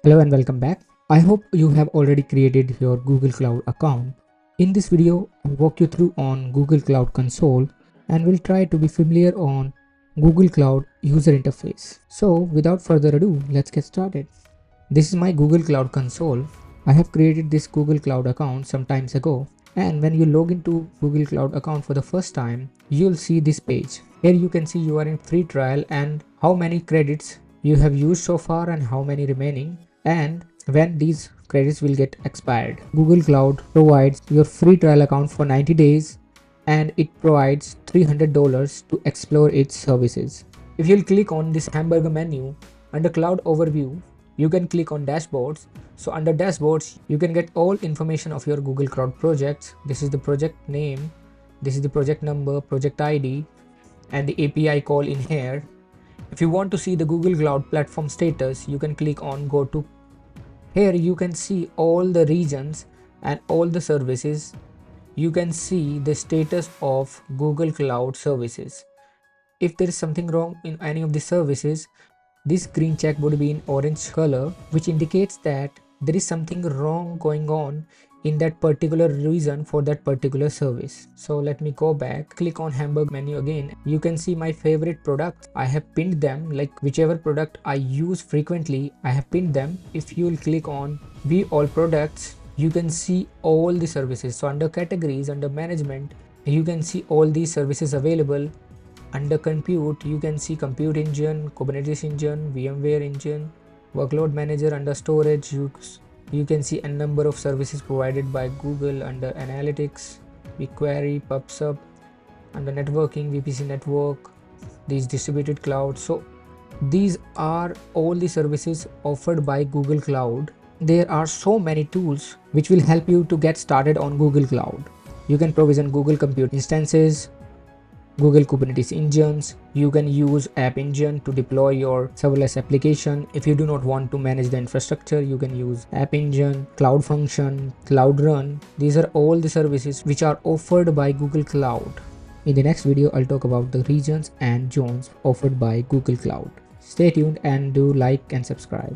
Hello and welcome back. I hope you have already created your Google Cloud account. In this video, I'll walk you through on Google Cloud Console and we'll try to be familiar on Google Cloud user interface. So without further ado, let's get started. This is my Google Cloud Console. I have created this Google Cloud account some times ago, and when you log into Google Cloud account for the first time, you'll see this page. Here you can see you are in free trial and how many credits you have used so far and how many remaining, and when these credits will get expired. Google Cloud provides your free trial account for 90 days and it provides $300 to explore its services. If you'll click on this hamburger menu under Cloud Overview, you can click on Dashboards. So under Dashboards, you can get all information of your Google Cloud projects. This is the project name, this is the project number, project ID, and the API call in here. If you want to see the Google Cloud platform status, you can click on Go To. Here you can see all the regions and all the services. You can see the status of Google Cloud services. If there is something wrong in any of the services, this green check would be in orange color, which indicates that there is something wrong going on in that particular reason for that particular service. So let me go back, click on hamburger menu again. You can see my favorite products. I have pinned them, like whichever product I use frequently, I have pinned them. If you will click on view all products, you can see all the services. So under categories, under management, you can see all these services available. Under compute, you can see compute engine, Kubernetes engine, VMware engine, workload manager. Under storage, you can see a number of services provided by Google. Under analytics, BigQuery, PubSub. Under networking, VPC network, these distributed cloud. So these are all the services offered by Google Cloud. There are so many tools which will help you to get started on Google Cloud. You can provision Google Compute instances, Google Kubernetes engines. You can use App Engine to deploy your serverless application. If you do not want to manage the infrastructure, you can use App Engine, Cloud Function, Cloud Run. These are all the services which are offered by Google Cloud. In the next video, I'll talk about the regions and zones offered by Google Cloud. Stay tuned and do like and subscribe.